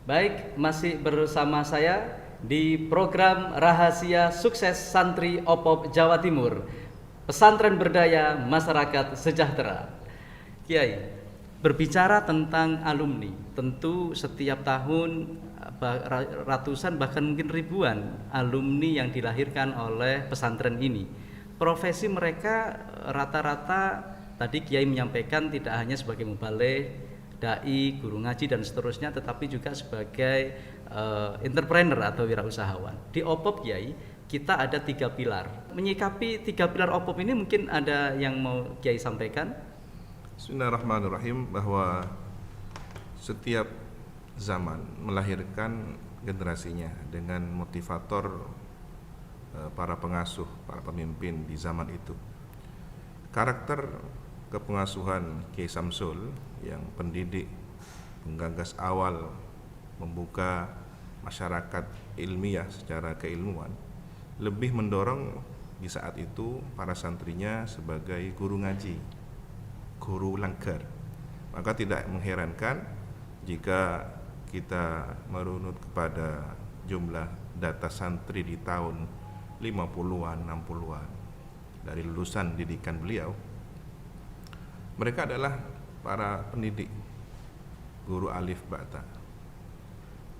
Baik, masih bersama saya di program Rahasia Sukses Santri OPOP Jawa Timur, Pesantren Berdaya Masyarakat Sejahtera. Kiai, berbicara tentang alumni, tentu setiap tahun ratusan bahkan mungkin ribuan alumni yang dilahirkan oleh pesantren ini. Profesi mereka rata-rata tadi Kiai menyampaikan tidak hanya sebagai muballigh, dai, guru ngaji dan seterusnya, tetapi juga sebagai entrepreneur atau wirausahawan. Di OPOP Kiai, kita ada 3 pilar. Menyikapi 3 pilar OPOP ini mungkin ada yang mau Kiai sampaikan? Bismillahirrahmanirrahim, bahwa setiap zaman melahirkan generasinya dengan motivator para pengasuh, para pemimpin di zaman itu. Karakter kepengasuhan Kiai Samsul yang pendidik, penggagas awal membuka masyarakat ilmiah secara keilmuan, lebih mendorong di saat itu para santrinya sebagai guru ngaji, guru langgar. Maka tidak mengherankan jika kita merunut kepada jumlah data santri di tahun 50-an, 60-an dari lulusan didikan beliau. Mereka adalah para pendidik, guru alif ba'ta.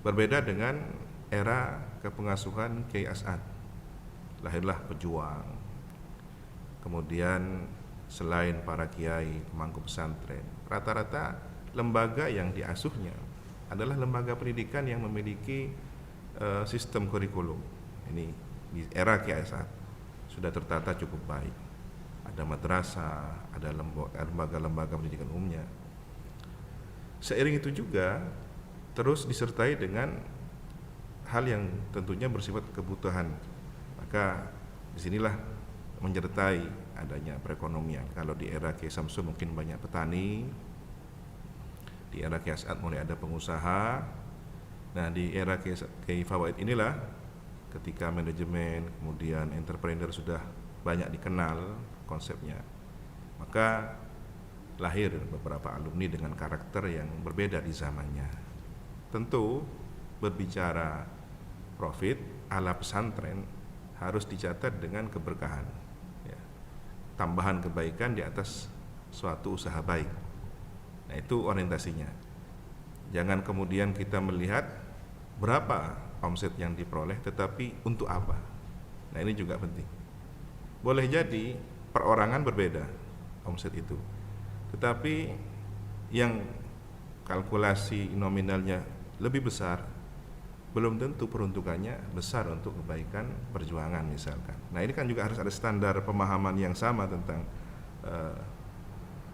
Berbeda dengan era kepengasuhan Kiai As'ad. Lahirlah pejuang. Kemudian selain para kiai, pemangku pesantren, rata-rata lembaga yang diasuhnya adalah lembaga pendidikan yang memiliki sistem kurikulum. Ini di era Kiai As'ad sudah tertata cukup baik. Ada madrasah, ada lembaga-lembaga pendidikan umumnya. Seiring itu juga terus disertai dengan hal yang tentunya bersifat kebutuhan. Maka disinilah menyertai adanya perekonomian. Kalau di era Kiai Samsul mungkin banyak petani, di era Kiai As'ad mulai ada pengusaha. Nah, di era Kiai Fawaid inilah ketika manajemen kemudian entrepreneur sudah banyak dikenal konsepnya, maka lahir beberapa alumni dengan karakter yang berbeda di zamannya. Tentu berbicara profit ala pesantren harus dicatat dengan keberkahan, ya, tambahan kebaikan di atas suatu usaha baik. Nah, itu orientasinya. Jangan kemudian kita melihat berapa omset yang diperoleh, tetapi untuk apa. Nah, ini juga penting. Boleh jadi perorangan berbeda omset itu, tetapi yang kalkulasi nominalnya lebih besar belum tentu peruntukannya besar untuk kebaikan perjuangan misalkan. Nah, ini kan juga harus ada standar pemahaman yang sama tentang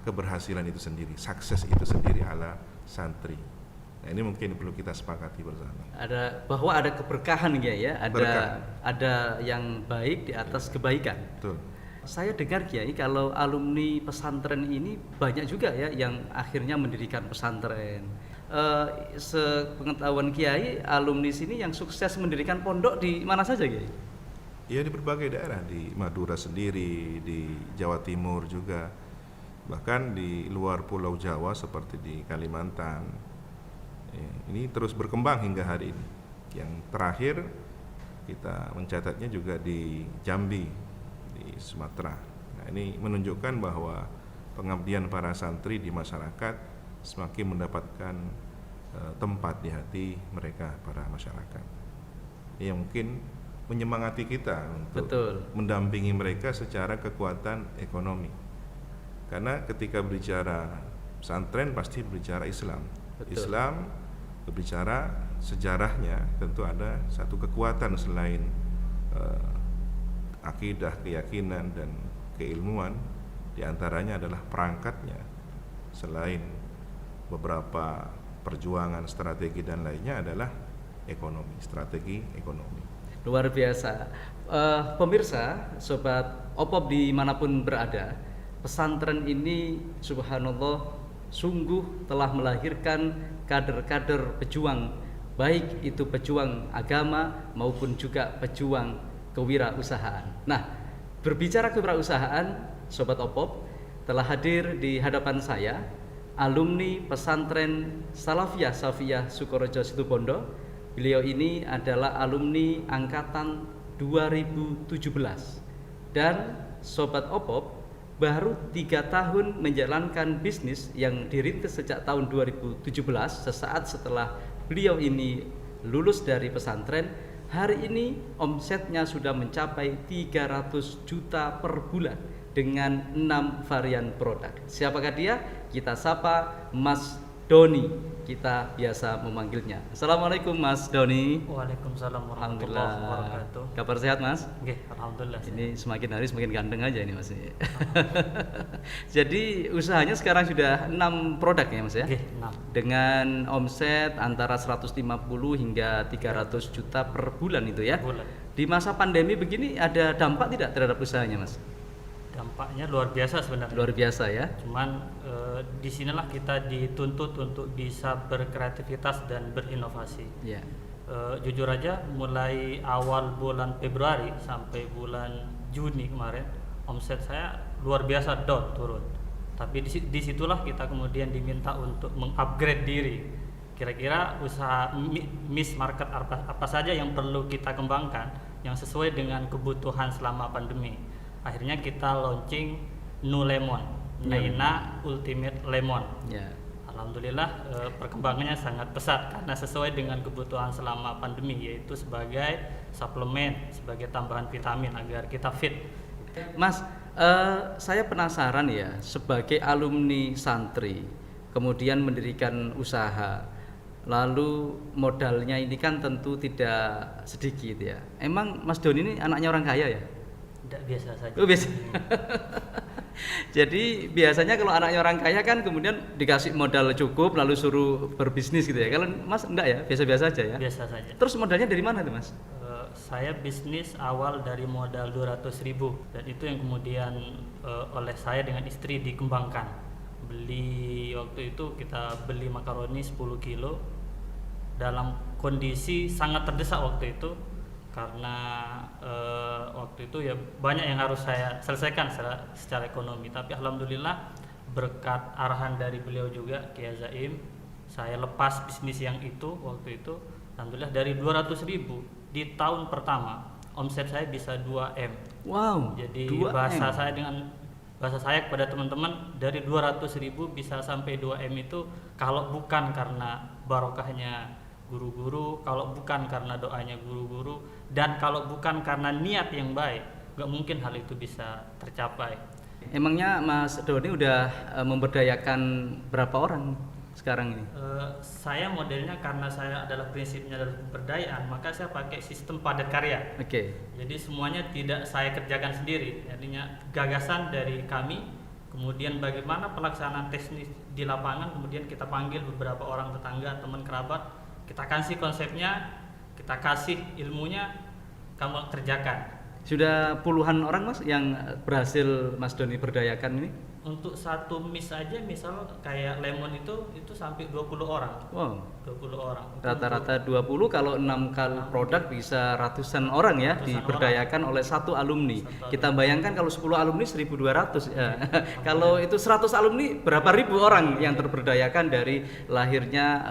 keberhasilan itu sendiri, sukses itu sendiri ala santri. Nah, ini mungkin perlu kita sepakati bersama. Bahwa ada keberkahan ya, ada yang baik di atas kebaikan. Betul. Saya dengar Kiai, kalau alumni pesantren ini banyak juga ya yang akhirnya mendirikan pesantren. Sepengetahuan Kiai, alumni sini yang sukses mendirikan pondok di mana saja Kiai? Ya, di berbagai daerah, di Madura sendiri, di Jawa Timur juga, bahkan di luar Pulau Jawa seperti di Kalimantan. Ini terus berkembang hingga hari ini. Yang terakhir kita mencatatnya juga di Jambi, di Sumatera. Nah, ini menunjukkan bahwa pengabdian para santri di masyarakat semakin mendapatkan tempat di hati mereka, para masyarakat. Yang mungkin menyemangati kita untuk mendampingi mereka secara kekuatan ekonomi. Karena ketika berbicara pesantren pasti berbicara Islam. Betul. Islam berbicara sejarahnya, tentu ada satu kekuatan selain akidah, keyakinan, dan keilmuan. Di antaranya adalah perangkatnya, selain beberapa perjuangan, strategi dan lainnya adalah ekonomi, strategi ekonomi. Luar biasa. Pemirsa, sobat OPOP dimanapun berada, pesantren ini subhanallah sungguh telah melahirkan kader-kader pejuang, baik itu pejuang agama maupun juga pejuang kewirausahaan. Nah, berbicara kewirausahaan, sobat OPOP, telah hadir di hadapan saya alumni pesantren Salafiyah Safiyah Sukorejo Situbondo. Beliau ini adalah alumni angkatan 2017 dan Sobat Opop baru 3 tahun menjalankan bisnis yang dirintis sejak tahun 2017. Sesaat setelah beliau ini lulus dari pesantren, hari ini omsetnya sudah mencapai 300 juta per bulan dengan 6 varian produk. Siapakah dia? Kita sapa Mas Doni, kita biasa memanggilnya. Assalamualaikum Mas Doni. Waalaikumsalam warahmatullahi wabarakatuh. Kabar sehat Mas? Oke, alhamdulillah. Ini semakin hari semakin ganteng aja ini Mas. Jadi usahanya sekarang sudah 6 produk ya Mas ya? Oke, 6. Dengan omset antara 150 hingga 300 juta per bulan itu ya? Bulan. Di masa pandemi begini ada dampak tidak terhadap usahanya Mas? Dampaknya luar biasa sebenarnya. Luar biasa ya? Cuman disinilah kita dituntut untuk bisa berkreativitas dan berinovasi. Ya. Jujur aja, mulai awal bulan Februari sampai bulan Juni kemarin, omset saya luar biasa turun. Tapi disitulah kita kemudian diminta untuk mengupgrade diri. Kira-kira usaha niche market apa saja yang perlu kita kembangkan yang sesuai dengan kebutuhan selama pandemi. Akhirnya kita launching Nu Lemon, Naina Ultimate Lemon. Ya. Alhamdulillah perkembangannya sangat pesat karena sesuai dengan kebutuhan selama pandemi, yaitu sebagai suplemen, sebagai tambahan vitamin agar kita fit. Mas, saya penasaran ya, sebagai alumni santri, kemudian mendirikan usaha, lalu modalnya ini kan tentu tidak sedikit ya. Emang Mas Doni ini anaknya orang kaya ya? Tidak, biasa saja. Oh, biasa. Jadi biasanya kalau anaknya orang kaya kan kemudian dikasih modal cukup lalu suruh berbisnis gitu ya. Kalau Mas enggak ya, biasa-biasa aja ya. Biasa saja. Terus modalnya dari mana tuh Mas? Saya bisnis awal dari modal 200.000 dan itu yang kemudian oleh saya dengan istri dikembangkan. Beli waktu itu kita beli makaroni 10 kilo dalam kondisi sangat terdesak waktu itu. Karena waktu itu ya banyak yang harus saya selesaikan secara ekonomi, tapi alhamdulillah berkat arahan dari beliau juga Kiai Zaim, saya lepas bisnis yang itu waktu itu. Alhamdulillah dari 200.000 di tahun pertama omset saya bisa 2M. Wow. Jadi 2M. bahasa saya kepada teman-teman, dari 200.000 bisa sampai 2M itu kalau bukan karena barokahnya guru-guru, kalau bukan karena doanya guru-guru, dan kalau bukan karena niat yang baik, nggak mungkin hal itu bisa tercapai. Emangnya Mas Doni udah memberdayakan berapa orang sekarang ini? Saya modelnya karena saya adalah prinsipnya adalah pemberdayaan, maka saya pakai sistem padat karya. Oke. Jadi semuanya tidak saya kerjakan sendiri, artinya gagasan dari kami, kemudian bagaimana pelaksanaan teknis di lapangan, kemudian kita panggil beberapa orang tetangga, teman kerabat, kita kasih konsepnya, kita kasih ilmunya, kamu kerjakan. Sudah puluhan orang Mas yang berhasil Mas Doni berdayakan ini? Untuk satu miss aja, misal kayak lemon itu sampai 20 orang. Wow. 20 orang. Rata-rata 20, kalau 6 kali produk bisa ratusan orang ya, diberdayakan oleh satu alumni. Kita bayangkan kalau 10 alumni 1.200 ya. Kalau itu 100 alumni berapa ribu orang yang terberdayakan dari lahirnya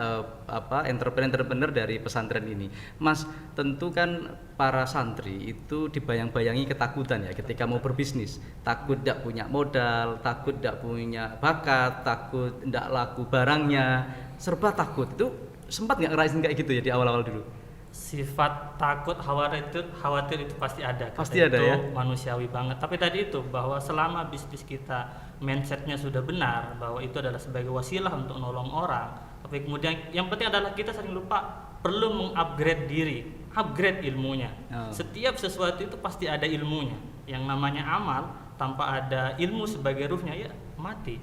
entrepreneur dari pesantren ini. Mas, tentu kan para santri itu dibayang-bayangi ketakutan ya ketika mau berbisnis. Takut tidak punya modal, takut tidak punya bakat, takut tidak laku barangnya, serba takut. Itu sempat nggak ngerasain kayak gitu ya di awal-awal dulu? Sifat takut, khawatir itu pasti ada. Pasti ada itu ya. Manusiawi banget. Tapi tadi itu bahwa selama bisnis kita mindsetnya sudah benar, bahwa itu adalah sebagai wasilah untuk nolong orang. Tapi kemudian yang penting adalah kita sering lupa perlu mengupgrade diri, upgrade ilmunya. Setiap sesuatu itu pasti ada ilmunya. Yang namanya amal tanpa ada ilmu sebagai ruhnya ya mati.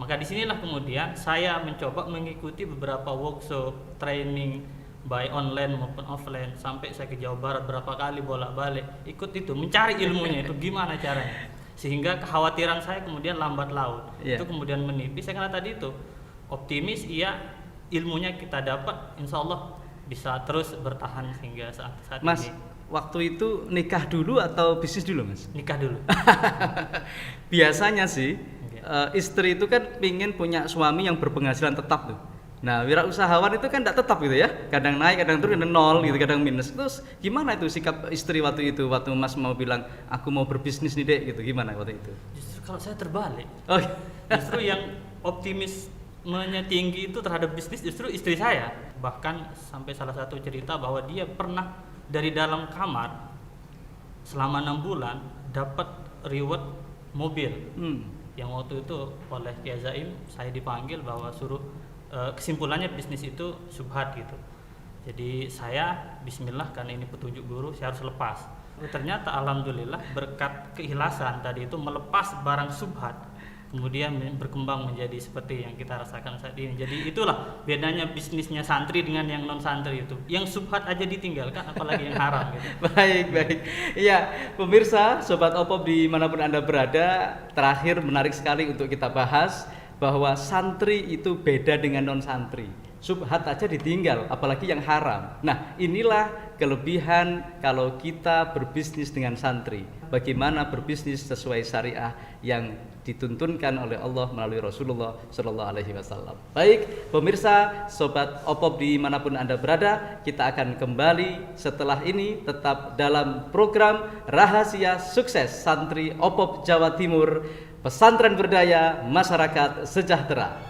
Maka disinilah kemudian saya mencoba mengikuti beberapa workshop, training baik online maupun offline, sampai saya ke Jawa Barat berapa kali bolak-balik ikut itu, mencari ilmunya itu gimana caranya, sehingga kekhawatiran saya kemudian lambat laun itu kemudian menipis. Saya karena tadi itu optimis, iya, ilmunya kita dapat, insya Allah bisa terus bertahan hingga saat Mas, ini. Waktu itu nikah dulu atau bisnis dulu Mas? Nikah dulu. Biasanya sih Istri itu kan pingin punya suami yang berpenghasilan tetap tuh. Nah, wirausahawan itu kan tidak tetap gitu ya. Kadang naik, kadang turun, kadang nol gitu, kadang minus. Terus gimana itu sikap istri waktu itu, waktu Mas mau bilang aku mau berbisnis nih Dek gitu, gimana waktu itu? Justru kalau saya terbalik. Oh, Justru yang optimismenya tinggi itu terhadap bisnis justru istri saya. Bahkan sampai salah satu cerita bahwa dia pernah dari dalam kamar selama 6 bulan dapat reward mobil. Yang waktu itu oleh Kiai Zaim saya dipanggil bahwa suruh kesimpulannya bisnis itu syubhat gitu. Jadi saya bismillah karena ini petunjuk guru saya harus lepas. Ternyata alhamdulillah berkat keikhlasan tadi itu melepas barang syubhat, kemudian berkembang menjadi seperti yang kita rasakan saat ini. Jadi itulah bedanya bisnisnya santri dengan yang non santri itu. Yang syubhat aja ditinggalkan, apalagi yang haram gitu. baik. Iya, pemirsa, Sobat Opop dimanapun Anda berada, terakhir menarik sekali untuk kita bahas bahwa santri itu beda dengan non santri. Subhat aja ditinggal, apalagi yang haram. Nah, inilah kelebihan kalau kita berbisnis dengan santri. Bagaimana berbisnis sesuai syariah yang dituntunkan oleh Allah melalui Rasulullah Shallallahu Alaihi Wasallam. Baik, pemirsa, Sobat Opop dimanapun Anda berada, kita akan kembali setelah ini tetap dalam program Rahasia Sukses Santri Opop Jawa Timur, Pesantren Berdaya Masyarakat Sejahtera.